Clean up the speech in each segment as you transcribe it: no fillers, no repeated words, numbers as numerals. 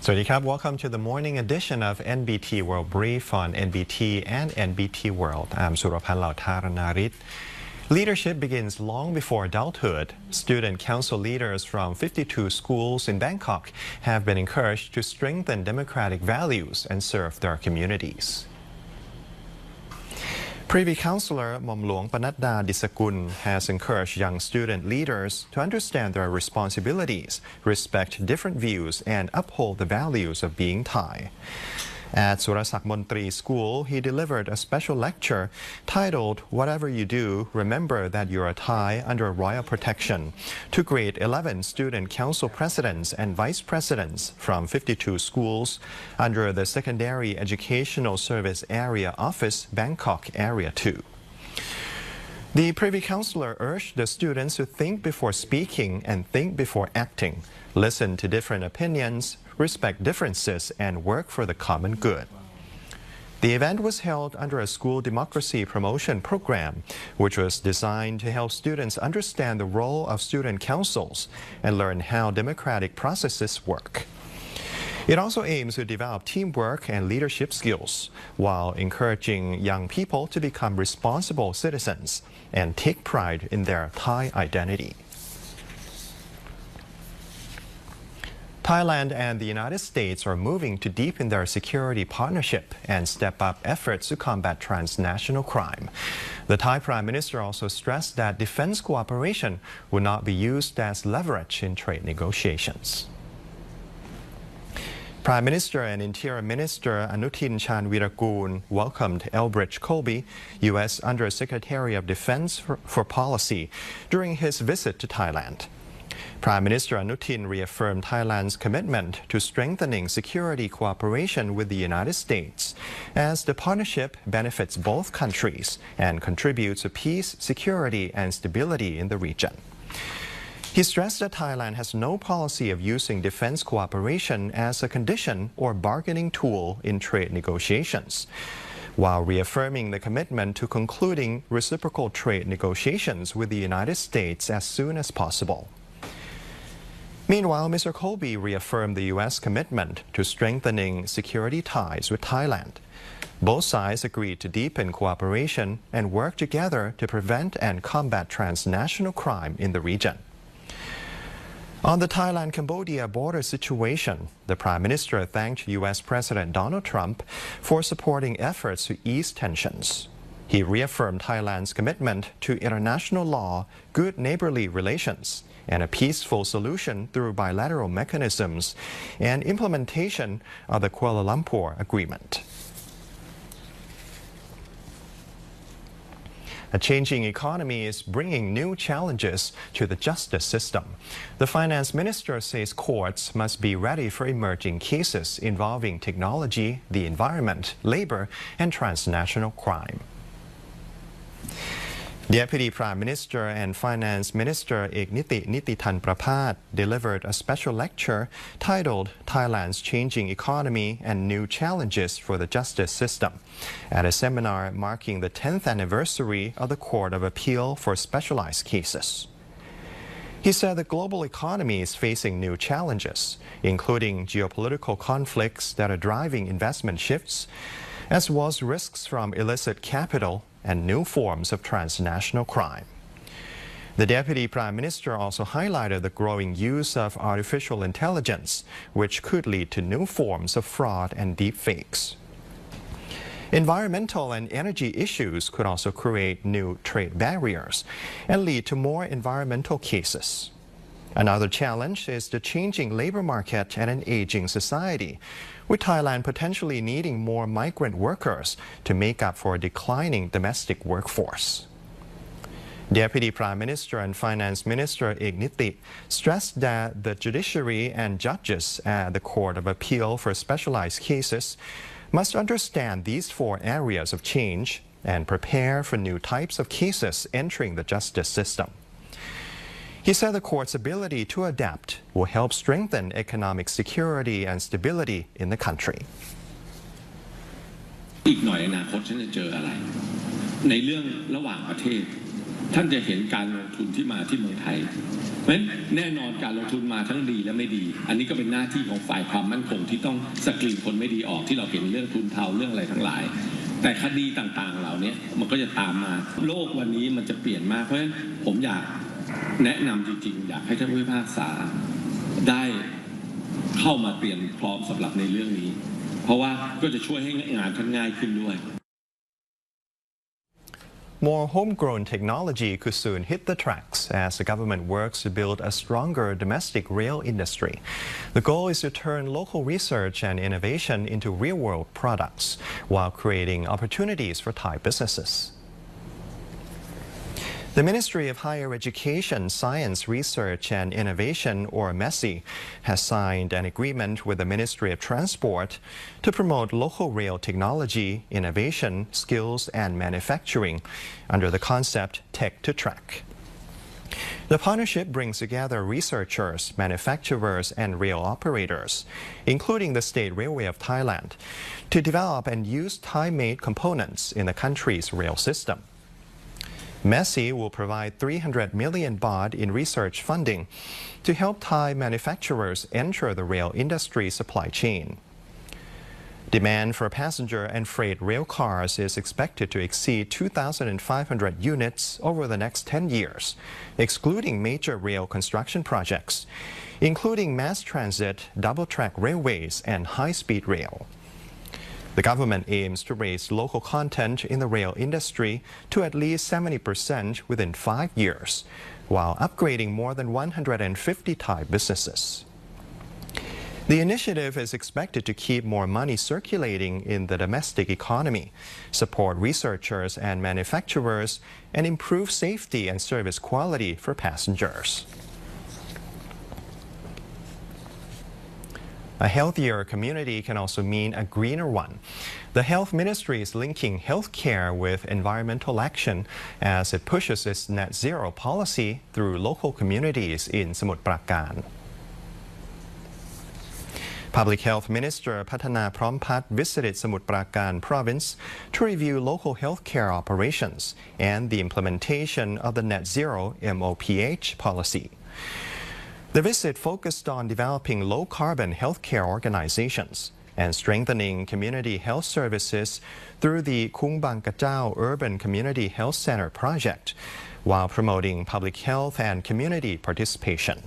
Welcome to the morning edition of NBT World Brief on NBT and NBT World. I'm Surapan Lautharanarit. Leadership begins long before adulthood. Student council leaders from 52 schools in Bangkok have been encouraged to strengthen democratic values and serve their communities. PRIVY Councillor Momluang Panadda Disakul has encouraged young student leaders to understand their responsibilities, respect different views, and uphold the values of being Thai. At Surasak Montri School, he delivered a special lecture titled, "Whatever You Do, Remember That You're a Thai Under Royal Protection," to grade 11 student council presidents and vice presidents from 52 schools under the Secondary Educational Service Area Office, Bangkok Area 2. The PRIVY Councillor urged the students to think before speaking and think before acting, listen to different opinions, respect differences, and work for the common good. The event was held under a school democracy promotion program, which was designed to help students understand the role of student councils and learn how democratic processes work. It also aims to develop teamwork and leadership skills while encouraging young people to become responsible citizens and take pride in their Thai identity. Thailand and the United States are moving to deepen their security partnership and step up efforts to combat transnational crime. The Thai Prime Minister also stressed that defense cooperation would not be used as leverage in trade negotiations. Prime Minister and Interior Minister Anutin Charnvirakul welcomed Elbridge Colby, U.S. Undersecretary of Defense for Policy, during his visit to Thailand. Prime Minister Anutin reaffirmed Thailand's commitment to strengthening security cooperation with the United States, as the partnership benefits both countries and contributes to peace, security, and stability in the region. He stressed that Thailand has no policy of using defense cooperation as a condition or bargaining tool in trade negotiations, while reaffirming the commitment to concluding reciprocal trade negotiations with the United States as soon as possible. Meanwhile, Mr. Colby reaffirmed the U.S. commitment to strengthening security ties with Thailand. Both sides agreed to deepen cooperation and work together to prevent and combat transnational crime in the region. On the Thailand-Cambodia border situation, the Prime Minister thanked U.S. President Donald Trump for supporting efforts to ease tensions. He reaffirmed Thailand's commitment to international law, good neighborly relations, and a peaceful solution through bilateral mechanisms and implementation of the Kuala Lumpur Agreement. A changing economy is bringing new challenges to the justice system. The finance minister says courts must be ready for emerging cases involving technology, the environment, labor, and transnational crime. Deputy Prime Minister and Finance Minister EKNITI delivered a special lecture titled "Thailand's Changing Economy and New Challenges for the Justice System" at a seminar marking the 10th anniversary of the Court of Appeal for Specialized Cases. He said the global economy is facing new challenges, including geopolitical conflicts that are driving investment shifts, as well as risks from illicit capital and new forms of transnational crime. The Deputy Prime Minister also highlighted the growing use of artificial intelligence, which could lead to new forms of fraud and deepfakes. Environmental and energy issues could also create new trade barriers and lead to more environmental cases. Another challenge is the changing labor market and an aging society, with Thailand potentially needing more migrant workers to make up for a declining domestic workforce. Deputy Prime Minister and Finance Minister EKNITI stressed that the judiciary and judges at the Court of Appeal for Specialized Cases must understand these 4 areas of change and prepare for new types of cases entering the justice system. He said the court's ability to adapt will help strengthen economic security and stability in the country. อีกหน่อยอนาคตฉันจะเจออะไรในเรื่องระหว่างประเทศท่านจะเห็นการลงทุนที่มาที่เมืองไทย เพราะฉะนั้นแน่นอนการลงทุนมาทั้งดีและไม่ดีอันนี้ก็เป็นหน้าที่ของฝ่ายความมั่นคงที่ต้องสกรีนคนไม่ดีออกที่เราเห็นเรื่องทุนเทาเรื่องอะไรทั้งหลายแต่คดีต่างๆเหล่านี้มันก็จะตามมาโลกวันนี้มันจะเปลี่ยนมากเพราะฉะนั้นผมอยากแนะนำจริงๆอยากให้ท่านผู้พิพากษาได้เข้ามาเตรียมพร้อมสำหรับในเรื่องนี้เพราะว่าก็จะช่วยให้งานท่านง่ายขึ้นด้วยMore homegrown technology could soon hit the tracks as the government works to build a stronger domestic rail industry. The goal is to turn local research and innovation into real-world products while creating opportunities for Thai businesses. The Ministry of Higher Education, Science, Research and Innovation, or MESI, has signed an agreement with the Ministry of Transport to promote local rail technology, innovation, skills and manufacturing under the concept Tech to Track. The partnership brings together researchers, manufacturers and rail operators, including the State Railway of Thailand, to develop and use Thai-made components in the country's rail system. MESI will provide 300 million baht in research funding to help Thai manufacturers enter the rail industry supply chain. Demand for passenger and freight rail cars is expected to exceed 2,500 units over the next 10 years, excluding major rail construction projects, including mass transit, double-track railways, and high-speed rail. The government aims to raise local content in the rail industry to at least 70% within 5 years, while upgrading more than 150 Thai businesses. The initiative is expected to keep more money circulating in the domestic economy, support researchers and manufacturers, and improve safety and service quality for passengers. A healthier community can also mean a greener one. The Health Ministry is linking healthcare with environmental action as it pushes its net zero policy through local communities in Samut Prakan. Public Health Minister Pathana Prompat visited Samut Prakan province to review local healthcare operations and the implementation of the net zero MOPH policy. The visit focused on developing low-carbon healthcare organizations and strengthening community health services through the Khung Bang Kachao Urban Community Health Center project, while promoting public health and community participation.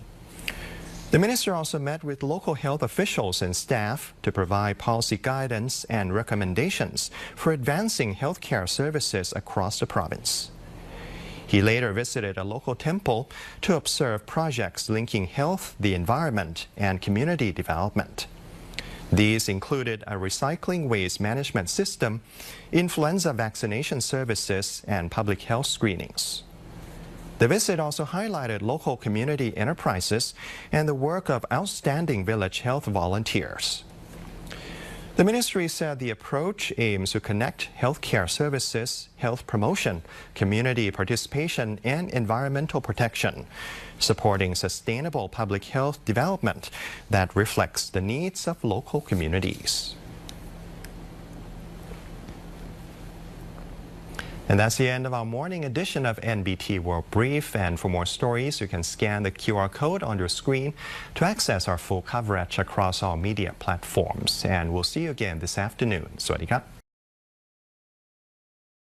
The minister also met with local health officials and staff to provide policy guidance and recommendations for advancing healthcare services across the province. He later visited a local temple to observe projects linking health, the environment, and community development. These included a recycling waste management system, influenza vaccination services, and public health screenings. The visit also highlighted local community enterprises and the work of outstanding village health volunteers. The ministry said the approach aims to connect healthcare services, health promotion, community participation, and environmental protection, supporting sustainable public health development that reflects the needs of local communities. And that's the end of our morning edition of NBT World Brief. And for more stories, you can scan the QR code on your screen to access our full coverage across all media platforms. And we'll see you again this afternoon. สวัสดีครับ